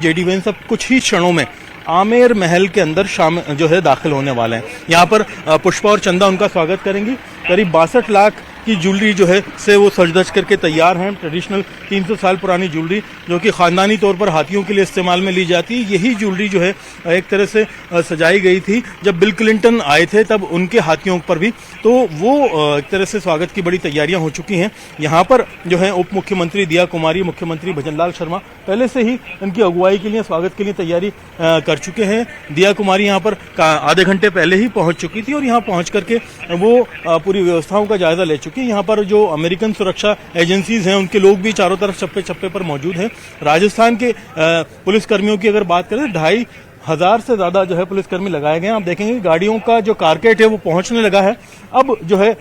JD Vance अब कुछ ही क्षणों में आमेर महल के अंदर जो है दाखिल होने वाले हैं। यहाँ पर पुष्पा और चंदा उनका स्वागत करेंगी। करीब 62 लाख की ज्वेलरी जो है से वो सज धज करके तैयार हैं। ट्रेडिशनल 300 साल पुरानी ज्वेलरी जो कि खानदानी तौर पर हाथियों के लिए इस्तेमाल में ली जाती है। यही ज्वेलरी जो है एक तरह से सजाई गई थी जब बिल क्लिंटन आए थे, तब उनके हाथियों पर भी, तो वो एक तरह से स्वागत की बड़ी तैयारियां हो चुकी हैं। यहाँ पर जो है उप मुख्यमंत्री दिया कुमारी, मुख्यमंत्री भजनलाल शर्मा पहले से ही इनकी अगुवाई के लिए, स्वागत के लिए तैयारी कर चुके हैं। दिया कुमारी यहाँ पर आधे घंटे पहले ही पहुंच चुकी थी और यहाँ पहुंच करके वो पूरी व्यवस्थाओं का जायजा ले चुकी है। यहाँ पर जो अमेरिकन सुरक्षा एजेंसीज हैं उनके लोग भी चारों तरफ चप्पे चप्पे पर मौजूद हैं। राजस्थान के पुलिसकर्मियों की अगर बात करें, 2,500 से ज्यादा जो है पुलिसकर्मी लगाए गए हैं। आप देखेंगे गाड़ियों का जो कारकेट है वो पहुंचने लगा है। अब जो है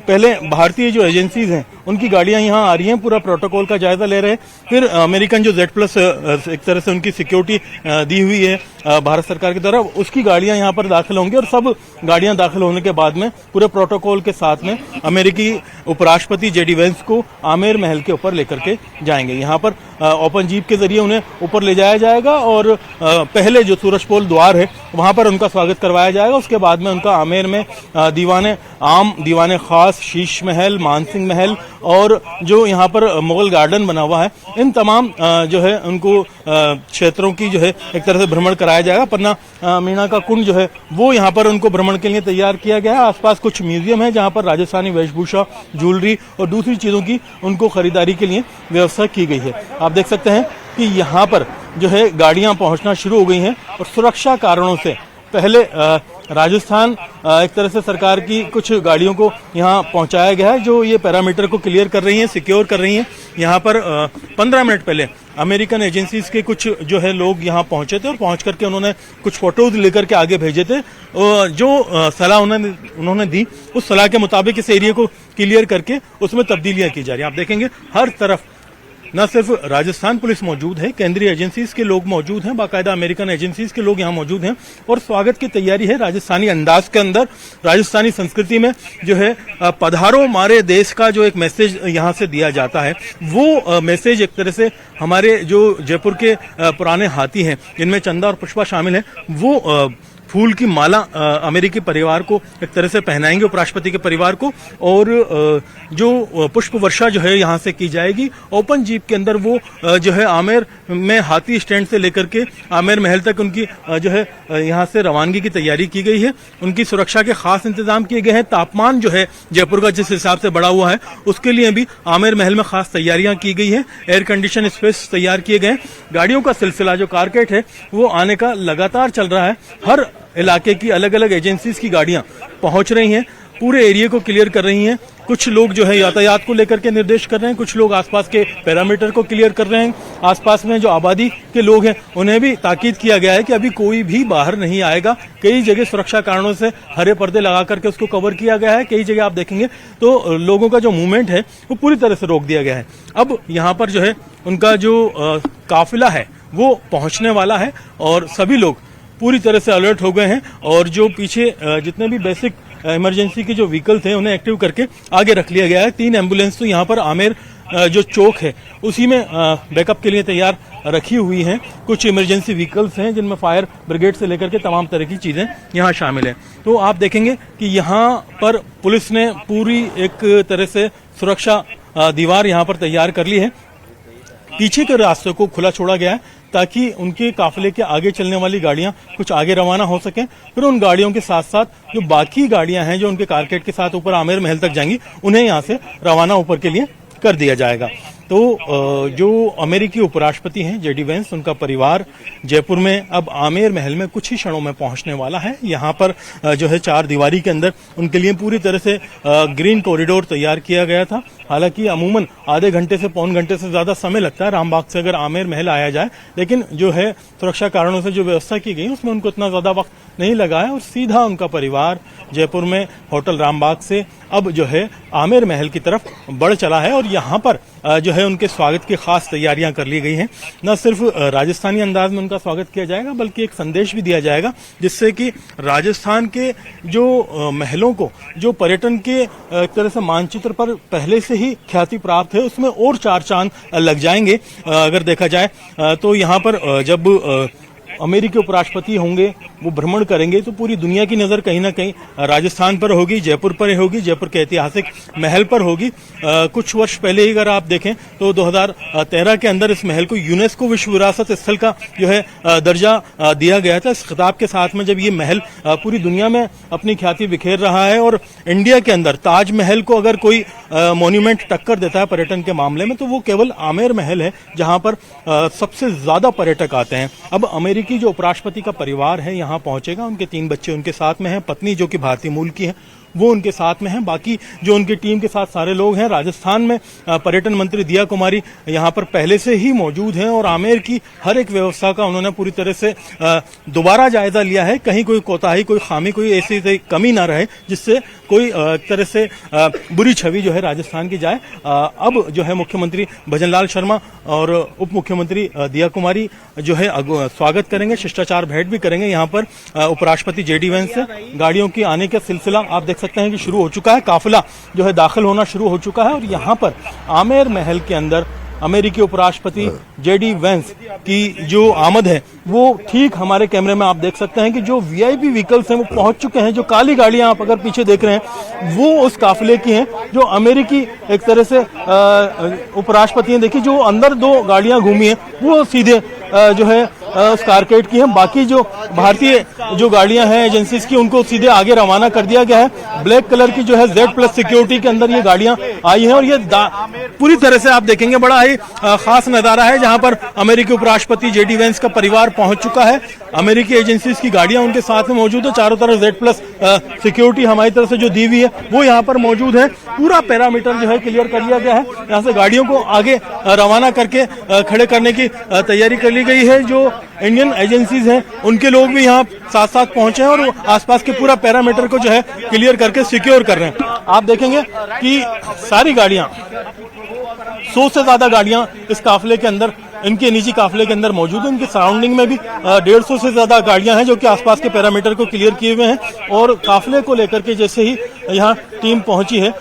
पहले भारतीय जो एजेंसीज हैं उनकी गाड़ियां यहां आ रही हैं, पूरा प्रोटोकॉल का जायजा ले रहे हैं। फिर अमेरिकन जो Z+ एक तरह से उनकी सिक्योरिटी दी हुई है भारत सरकार की तरफ, उसकी गाड़ियां यहां पर दाखिल होंगी और सब गाड़ियां दाखिल होने के बाद में पूरे प्रोटोकॉल के साथ में अमेरिकी उपराष्ट्रपति जेडी वेंस को आमेर महल के ऊपर लेकर के जाएंगे। यहाँ पर ओपन जीप के जरिए उन्हें ऊपर ले जाया जाएगा और पहले जो सूरजपोल द्वार है वहां पर उनका स्वागत करवाया जाएगा। उसके बाद में उनका आमेर में दीवाने आम, दीवाने खास, शीश महल, मानसिंह महल और जो यहाँ पर मुगल गार्डन बना हुआ है, इन तमाम जो है उनको क्षेत्रों की जो है एक तरह से भ्रमण कराया जाएगा। पन्ना मीना का कुंड जो है वो यहाँ पर उनको भ्रमण के लिए तैयार किया गया है। आसपास कुछ म्यूजियम है जहाँ पर राजस्थानी वेशभूषा, ज्वेलरी और दूसरी चीजों की उनको खरीदारी के लिए व्यवस्था की गई है। आप देख सकते हैं कि यहाँ पर जो है गाड़ियां पहुंचना शुरू हो गई हैं और सुरक्षा कारणों से पहले राजस्थान एक तरह से सरकार की कुछ गाड़ियों को यहाँ पहुंचाया गया है जो ये पैरामीटर को क्लियर कर रही हैं, सिक्योर कर रही हैं। यहाँ पर 15 मिनट पहले अमेरिकन एजेंसीज के कुछ जो है लोग यहाँ पहुंचे थे और पहुंच करके उन्होंने कुछ फोटोज लेकर के आगे भेजे थे। जो सलाह उन्होंने दी, उस सलाह के मुताबिक इस एरिया को क्लियर करके उसमें तब्दीलियां की जा रही हैं। आप देखेंगे हर तरफ न सिर्फ राजस्थान पुलिस मौजूद है, केंद्रीय एजेंसीज के लोग मौजूद हैं, बाकायदा अमेरिकन एजेंसीज के लोग यहाँ मौजूद हैं और स्वागत की तैयारी है राजस्थानी अंदाज के अंदर। राजस्थानी संस्कृति में जो है पधारो मारे देश का जो एक मैसेज यहाँ से दिया जाता है, वो मैसेज एक तरह से हमारे जो जयपुर के पुराने हाथी हैं जिनमें चंदा और पुष्पा शामिल है, वो फूल की माला अमेरिकी परिवार को एक तरह से पहनाएंगे, उपराष्ट्रपति के परिवार को, और जो पुष्प वर्षा जो है यहाँ से की जाएगी। ओपन जीप के अंदर वो जो है आमेर में हाथी स्टैंड से लेकर के आमेर महल तक उनकी जो है यहाँ से रवानगी की तैयारी की गई है। उनकी सुरक्षा के खास इंतजाम किए गए हैं। तापमान जो है जयपुर का जिस हिसाब से बढ़ा हुआ है उसके लिए भी आमेर महल में खास तैयारियां की गई है। एयर कंडीशन स्पेस तैयार किए गए। गाड़ियों का सिलसिला जो कारकेट है वो आने का लगातार चल रहा है। हर इलाके की अलग अलग एजेंसीज की गाड़ियां पहुंच रही हैं, पूरे एरिया को क्लियर कर रही हैं। कुछ लोग जो है यातायात को लेकर के निर्देश कर रहे हैं, कुछ लोग आसपास के पैरामीटर को क्लियर कर रहे हैं। आसपास में जो आबादी के लोग हैं उन्हें भी ताकीद किया गया है कि अभी कोई भी बाहर नहीं आएगा। कई जगह सुरक्षा कारणों से हरे पर्दे लगा करके उसको कवर किया गया है। कई जगह आप देखेंगे तो लोगों का जो मूवमेंट है वो पूरी तरह से रोक दिया गया है। अब यहाँ पर जो है उनका जो काफिला है वो पहुंचने वाला है और सभी लोग पूरी तरह से अलर्ट हो गए हैं और जो पीछे जितने भी बेसिक इमरजेंसी के जो व्हीकल थे उन्हें एक्टिव करके आगे रख लिया गया है। 3 एम्बुलेंस तो यहाँ पर आमेर जो चौक है उसी में बैकअप के लिए तैयार रखी हुई हैं। कुछ इमरजेंसी व्हीकल्स हैं जिनमें फायर ब्रिगेड से लेकर के तमाम तरह की चीजें यहाँ शामिल हैं। तो आप देखेंगे कि यहाँ पर पुलिस ने पूरी एक तरह से सुरक्षा दीवार यहाँ पर तैयार कर ली है। पीछे के रास्ते को खुला छोड़ा गया है ताकि उनके काफिले के आगे चलने वाली गाड़ियां कुछ आगे रवाना हो सकें। फिर उन गाड़ियों के साथ साथ जो बाकी गाड़ियां हैं जो उनके कारकेट के साथ ऊपर आमेर महल तक जाएंगी उन्हें यहां से रवाना ऊपर के लिए कर दिया जाएगा। तो जो अमेरिकी उपराष्ट्रपति हैं जेडी वेंस, उनका परिवार जयपुर में अब आमेर महल में कुछ ही क्षणों में पहुंचने वाला है। यहाँ पर जो है 4 दीवारी के अंदर उनके लिए पूरी तरह से ग्रीन कॉरिडोर तैयार किया गया था। हालांकि अमूमन आधे घंटे से पौन घंटे से ज्यादा समय लगता है रामबाग से अगर आमेर महल आया जाए, लेकिन जो है सुरक्षा कारणों से जो व्यवस्था की गई उसमें उनको इतना ज्यादा वक्त नहीं लगा है और सीधा उनका परिवार जयपुर में होटल रामबाग से अब जो है आमेर महल की तरफ बढ़ चला है। और यहाँ पर जो है उनके स्वागत की खास तैयारियां कर ली गई हैं। न सिर्फ राजस्थानी अंदाज में उनका स्वागत किया जाएगा बल्कि एक संदेश भी दिया जाएगा जिससे कि राजस्थान के जो महलों को जो पर्यटन के एक तरह से मानचित्र पर पहले से ही ख्याति प्राप्त है उसमें और 4 चांद लग जाएंगे। अगर देखा जाए तो यहाँ पर जब अमेरिकी उपराष्ट्रपति होंगे, वो भ्रमण करेंगे तो पूरी दुनिया की नज़र कहीं ना कहीं राजस्थान पर होगी, जयपुर पर होगी, जयपुर के ऐतिहासिक महल पर होगी। कुछ वर्ष पहले ही अगर आप देखें तो 2013 के अंदर इस महल को यूनेस्को विश्व विरासत स्थल का जो है दर्जा दिया गया था। इस खिताब के साथ में जब ये महल पूरी दुनिया में अपनी ख्याति बिखेर रहा है और इंडिया के अंदर ताजमहल को अगर कोई मॉन्यूमेंट टक्कर देता है पर्यटन के मामले में तो वो केवल आमेर महल है, जहां पर सबसे ज्यादा पर्यटक आते हैं। अब अमेरिकी जो उपराष्ट्रपति का परिवार है यहाँ पहुंचेगा, उनके 3 बच्चे उनके साथ में हैं, पत्नी जो कि भारतीय मूल की है वो उनके साथ में है, बाकी जो उनकी टीम के साथ सारे लोग हैं। राजस्थान में पर्यटन मंत्री दिया कुमारी यहाँ पर पहले से ही मौजूद हैं और आमेर की हर एक व्यवस्था का उन्होंने पूरी तरह से दोबारा जायजा लिया है। कहीं कोई कोताही, कोई खामी, कोई ऐसी कमी ना रहे जिससे कोई तरह से बुरी छवि जो है राजस्थान की जाए। अब जो है मुख्यमंत्री भजनलाल शर्मा और उप मुख्यमंत्री दिया कुमारी जो है स्वागत करेंगे, शिष्टाचार भेंट भी करेंगे। यहाँ पर उपराष्ट्रपति जेडी वैंस से गाड़ियों की आने का सिलसिला आप देख सकते हैं कि शुरू हो चुका है, काफिला जो है दाखिल होना शुरू हो चुका है। और यहाँ पर आमेर महल के अंदर अमेरिकी उपराष्ट्रपति जेडी वैंस की जो आमद है वो ठीक हमारे कैमरे में आप देख सकते हैं कि जो वीआईपी व्हीकल्स हैं वो पहुंच चुके हैं। जो काली गाड़ियां आप अगर पीछे देख रहे हैं वो उस काफिले की हैं जो अमेरिकी एक तरह से उपराष्ट्रपति हैं। देखिए जो अंदर 2 गाड़ियां घूमी हैं वो सीधे जो है उस कारकेड की हैं, बाकी जो भारतीय जो गाड़ियां हैं एजेंसीज की उनको सीधे आगे रवाना कर दिया गया है। ब्लैक कलर की जो है Z+ सिक्योरिटी के अंदर ये गाड़ियां आई हैं और ये पूरी तरह से आप देखेंगे बड़ा ही खास नजारा है जहां पर अमेरिकी उपराष्ट्रपति जेडी वैंस का परिवार पहुंच चुका है। अमेरिकी एजेंसीज की गाड़ियां उनके साथ में मौजूद है, चारों तरफ Z+ सिक्योरिटी हमारी तरफ से जो दी हुई है वो यहाँ पर मौजूद है। पूरा पैरामीटर जो है क्लियर कर लिया गया है, यहाँ से गाड़ियों को आगे रवाना करके खड़े करने की तैयारी कर ली गई है। जो इंडियन एजेंसीज हैं उनके लोग भी यहाँ साथ साथ पहुंचे हैं और आसपास के पूरा पैरामीटर को जो है क्लियर करके सिक्योर कर रहे हैं। आप देखेंगे कि सारी गाड़ियां 100 से ज्यादा गाड़ियां इस काफिले के अंदर, इनके निजी काफिले के अंदर मौजूद है। इनके सराउंडिंग में भी 150 से ज्यादा गाड़ियां हैं जो कि आसपास के पैरामीटर को क्लियर किए हुए हैं। और काफिले को लेकर के जैसे ही यहाँ टीम पहुंची है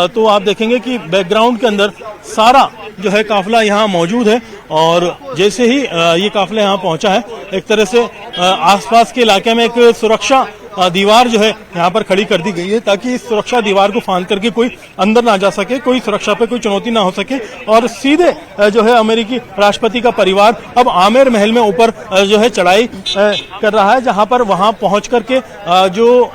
तो आप देखेंगे कि बैकग्राउंड के अंदर सारा जो है काफिला यहाँ मौजूद है। और जैसे ही ये काफिला यहाँ पहुंचा है एक तरह से आसपास के इलाके में एक सुरक्षा दीवार जो है यहाँ पर खड़ी कर दी गई है ताकि इस सुरक्षा दीवार को फांद करके कोई अंदर ना जा सके, कोई सुरक्षा पे कोई चुनौती ना हो सके। और सीधे जो है अमेरिकी राष्ट्रपति का परिवार अब आमेर महल में ऊपर जो है चढ़ाई कर रहा है, जहां पर वहां पहुंच करके जो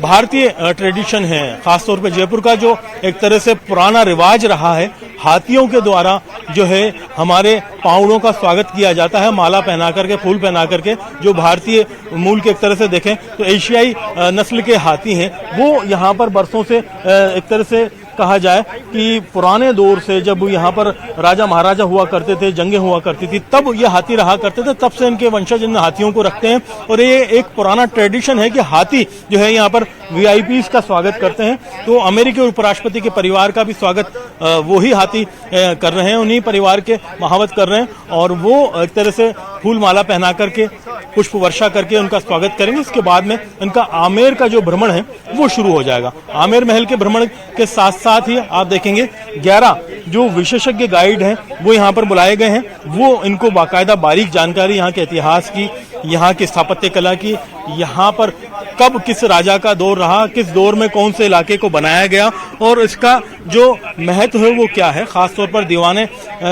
भारतीय ट्रेडिशन है, खासतौर पे जयपुर का जो एक तरह से पुराना रिवाज रहा है, हाथियों के द्वारा जो है हमारे पावड़ों का स्वागत किया जाता है, माला पहना करके, फूल पहना करके। जो भारतीय मूल के एक तरह से देखें तो एशियाई नस्ल के हाथी हैं, वो यहाँ पर बरसों से एक तरह से कहा जाए कि पुराने दौर से जब यहाँ पर राजा महाराजा हुआ करते थे, जंगें हुआ करती थी, तब ये हाथी रहा करते थे। तब से इनके वंशज इन हाथियों को रखते हैं और ये एक पुराना ट्रेडिशन है कि हाथी जो है यहाँ पर वीआईपीज का स्वागत करते हैं। तो अमेरिकी उपराष्ट्रपति के परिवार का भी स्वागत वो ही हाथी कर रहे हैं, उन्हीं परिवार के महावत कर रहे हैं और वो एक तरह से फूल माला पहना करके, पुष्प वर्षा करके उनका स्वागत करेंगे। इसके बाद में इनका आमेर का जो भ्रमण है वो शुरू हो जाएगा। आमेर महल के भ्रमण के साथ साथ ही आप देखेंगे 11 जो विशेषज्ञ गाइड हैं वो यहाँ पर बुलाए गए हैं। वो इनको बाकायदा बारीक जानकारी यहाँ के इतिहास की, यहाँ की स्थापत्य कला की, यहाँ पर कब किस राजा का दौर रहा, किस दौर में कौन से इलाके को बनाया गया और इसका जो महत्व है वो क्या है। खासतौर पर दीवाने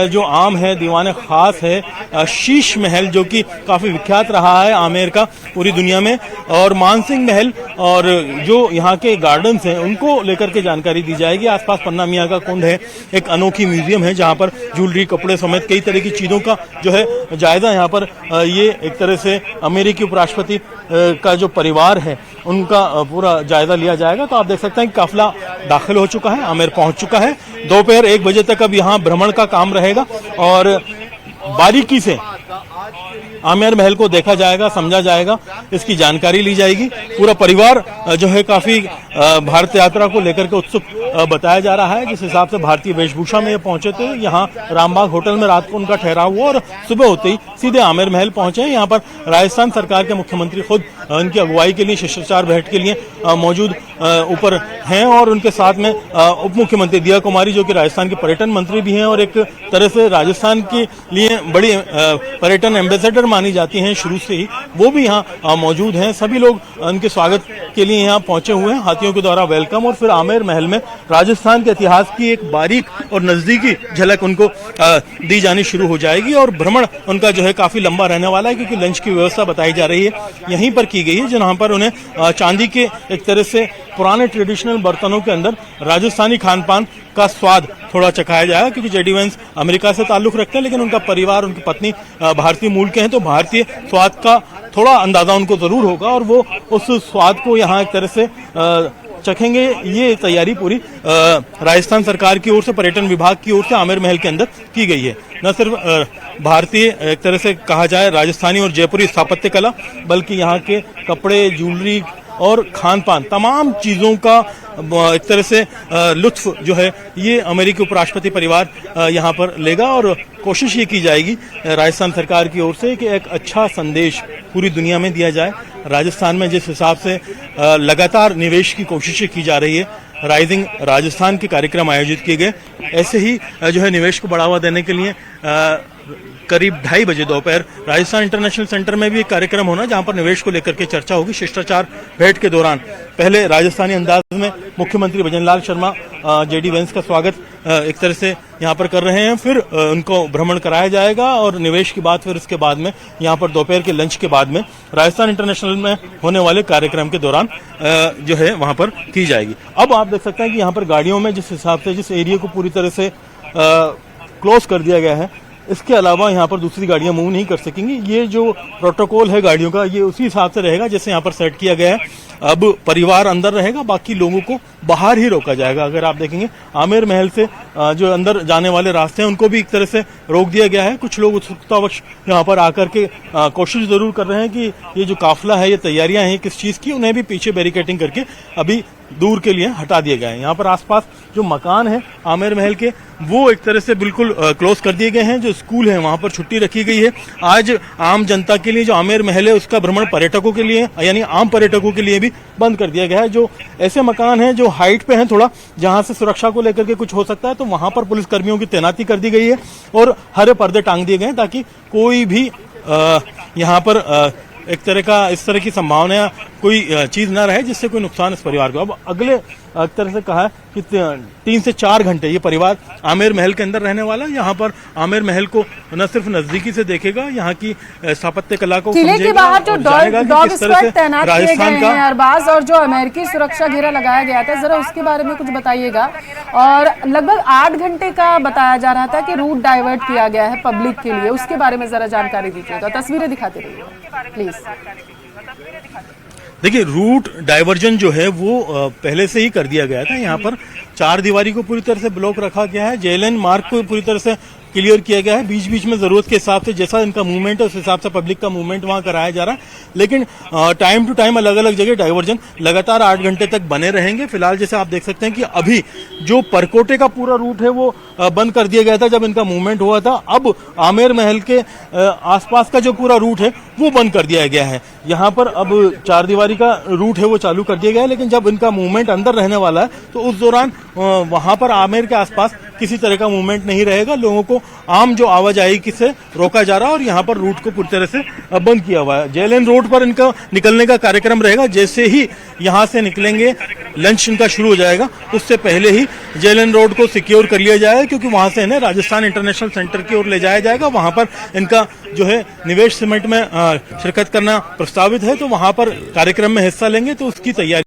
जो आम है, दीवाने खास है, शीश महल जो कि काफी विख्यात रहा है आमेर का पूरी दुनिया में, और मानसिंह महल और जो यहाँ के गार्डन्स हैं उनको लेकर के जानकारी दी जाएगी। आसपास पन्ना मियाँ का कुंड है, एक अनोखी म्यूजियम है जहाँ पर ज्वेलरी, कपड़े समेत कई तरह की चीजों का जो है जायजा यहाँ पर ये एक तरह से अमेरिकी उपराष्ट्रपति का जो परिवार है उनका पूरा जायजा लिया जाएगा। तो आप देख सकते हैं कि काफिला दाखिल हो चुका है, आमेर पहुंच चुका है। दोपहर 1 बजे तक अब यहाँ भ्रमण का काम रहेगा और बारीकी से आमेर महल को देखा जाएगा, समझा जाएगा, इसकी जानकारी ली जाएगी। पूरा परिवार जो है काफी भारत यात्रा को लेकर के उत्सुक बताया जा रहा है। जिस हिसाब से भारतीय वेशभूषा में ये पहुंचे थे, यहाँ रामबाग होटल में रात को उनका ठहराव हुआ और सुबह होते ही सीधे आमेर महल पहुंचे। यहाँ पर राजस्थान सरकार के मुख्यमंत्री खुद उनकी अगुवाई के लिए, शिष्टाचार भेंट के लिए मौजूद ऊपर हैं और उनके साथ में उप मुख्यमंत्री दिया कुमारी जो कि राजस्थान के पर्यटन मंत्री भी हैं और एक तरह से राजस्थान के लिए बड़ी पर्यटन एम्बेसडर मानी जाती हैं शुरू से ही, वो भी यहाँ मौजूद हैं। सभी लोग उनके स्वागत के लिए यहाँ पहुंचे हुए हैं, हाथियों के द्वारा वेलकम। और फिर आमेर महल में राजस्थान के इतिहास की एक बारीक और नजदीकी झलक उनको दी जानी शुरू हो जाएगी और भ्रमण उनका जो है काफी लंबा रहने वाला है, क्योंकि लंच की व्यवस्था बताई जा रही है यहीं पर की गई है, जहां पर उन्हें चांदी के एक तरह से पुराने ट्रेडिशनल बर्तनों के अंदर राजस्थानी खान पान का स्वाद थोड़ा चखाया जाएगा। क्योंकि जेडी वेंस अमेरिका से ताल्लुक रखते हैं, लेकिन उनका परिवार, उनकी पत्नी भारतीय मूल के हैं, तो भारतीय स्वाद का थोड़ा अंदाजा उनको जरूर होगा और वो उस स्वाद को यहाँ एक तरह से चखेंगे। ये तैयारी पूरी राजस्थान सरकार की ओर से, पर्यटन विभाग की ओर से आमेर महल के अंदर की गई है। न सिर्फ भारतीय एक तरह से कहा जाए राजस्थानी और जयपुरी स्थापत्य कला, बल्कि यहाँ के कपड़े, ज्वेलरी और खान पान, तमाम चीज़ों का एक तरह से लुत्फ जो है ये अमेरिकी उपराष्ट्रपति परिवार यहाँ पर लेगा। और कोशिश ये की जाएगी राजस्थान सरकार की ओर से कि एक अच्छा संदेश पूरी दुनिया में दिया जाए। राजस्थान में जिस हिसाब से लगातार निवेश की कोशिशें की जा रही है, राइजिंग राजस्थान के कार्यक्रम आयोजित किए गए, ऐसे ही जो है निवेश को बढ़ावा देने के लिए करीब 2:30 बजे दोपहर राजस्थान इंटरनेशनल सेंटर में भी एक कार्यक्रम होना, जहां पर निवेश को लेकर के चर्चा होगी। शिष्टाचार भेंट के दौरान पहले राजस्थानी अंदाज में मुख्यमंत्री भजनलाल शर्मा जेडी वेंस का स्वागत एक तरह से यहाँ पर कर रहे हैं, फिर उनको भ्रमण कराया जाएगा और निवेश की बात फिर उसके बाद में यहाँ पर दोपहर के लंच के बाद में राजस्थान इंटरनेशनल में होने वाले कार्यक्रम के दौरान जो है वहाँ पर की जाएगी। अब आप देख सकते हैं कि यहाँ पर गाड़ियों में जिस हिसाब से, जिस एरिया को पूरी तरह से क्लोज कर दिया गया है, इसके अलावा यहाँ पर दूसरी गाड़ियां मूव नहीं कर सकेंगी। ये जो प्रोटोकॉल है गाड़ियों का, ये उसी हिसाब से रहेगा जैसे यहाँ पर सेट किया गया है। अब परिवार अंदर रहेगा, बाकी लोगों को बाहर ही रोका जाएगा। अगर आप देखेंगे आमेर महल से जो अंदर जाने वाले रास्ते हैं उनको भी एक तरह से रोक दिया गया है। कुछ लोग उत्सुकतावश यहाँ पर आकर के कोशिश जरूर कर रहे हैं कि ये जो काफिला है, ये तैयारियां हैं किस चीज की, उन्हें भी पीछे बैरिकेडिंग करके अभी दूर के लिए हटा दिए गए हैं। यहाँ पर आसपास जो मकान है आमेर महल के, वो एक तरह से बिल्कुल क्लोज कर दिए गए हैं। जो स्कूल है वहां पर छुट्टी रखी गई है। आज आम जनता के लिए जो आमेर महल है उसका भ्रमण पर्यटकों के लिए, यानी आम पर्यटकों के लिए भी बंद कर दिया गया है। जो ऐसे मकान हैं जो हाइट पे हैं थोड़ा, जहां से सुरक्षा को लेकर के कुछ हो सकता है, तो वहां पर पुलिस कर्मियों की तैनाती कर दी गई है और हरे पर्दे टांग दिए गए हैं ताकि कोई भी यहाँ पर एक तरह का, इस तरह की संभावना कोई चीज ना रहे जिससे कोई नुकसान इस परिवार को। अब अगले एक तरह से कहा है कि 3 से 4 घंटे ये परिवार आमेर महल के अंदर रहने वाला है। यहाँ पर आमेर महल को न सिर्फ नजदीकी से देखेगा, यहाँ की स्थापत्य कला को किले के बाहर जो डॉग स्क्वाड तैनात किए गए हैं अरबाज, और जो अमेरिकी सुरक्षा घेरा लगाया गया था, जरा उसके बारे में कुछ बताइएगा। और लगभग 8 घंटे का बताया जा रहा था कि रूट डाइवर्ट किया गया है पब्लिक के लिए, उसके बारे में जरा जानकारी दीजिएगा, तस्वीरें दिखाते रहिए प्लीज। देखिए, रूट डाइवर्जन जो है वो पहले से ही कर दिया गया था। यहाँ पर 4 दीवारी को पूरी तरह से ब्लॉक रखा गया है, जेएलएन मार्ग को पूरी तरह से क्लियर किया गया है। बीच बीच में जरूरत के हिसाब से जैसा इनका मूवमेंट है उस हिसाब से पब्लिक का मूवमेंट वहां कराया जा रहा है। लेकिन टाइम टू टाइम अलग अलग जगह डाइवर्जन लगातार 8 घंटे तक बने रहेंगे। फिलहाल जैसे आप देख सकते हैं कि अभी जो परकोटे का पूरा रूट है वो बंद कर दिया गया था जब इनका मूवमेंट हुआ था। अब आमेर महल के आसपास का जो पूरा रूट है वो बंद कर दिया गया है। यहाँ पर अब 4 दीवारी का रूट है वो चालू कर दिया गया है, लेकिन जब इनका मूवमेंट अंदर रहने वाला है तो उस दौरान वहां पर आमेर के आसपास किसी तरह का मूवमेंट नहीं रहेगा। लोगों को आम जो आवाजाही से रोका जा रहा है और यहाँ पर रूट को पूरी तरह से बंद किया हुआ है। जेएलएन रोड पर इनका निकलने का कार्यक्रम रहेगा। जैसे ही यहाँ से निकलेंगे, लंच इनका शुरू हो जाएगा, उससे पहले ही जेएलएन रोड को सिक्योर कर लिया जाएगा, क्योंकि वहां से इन्हें राजस्थान इंटरनेशनल सेंटर की ओर ले जाया जाएगा। वहां पर इनका जो है निवेश समिट में शिरकत करना प्रस्तावित है, तो वहां पर कार्यक्रम में हिस्सा लेंगे, तो उसकी तैयारी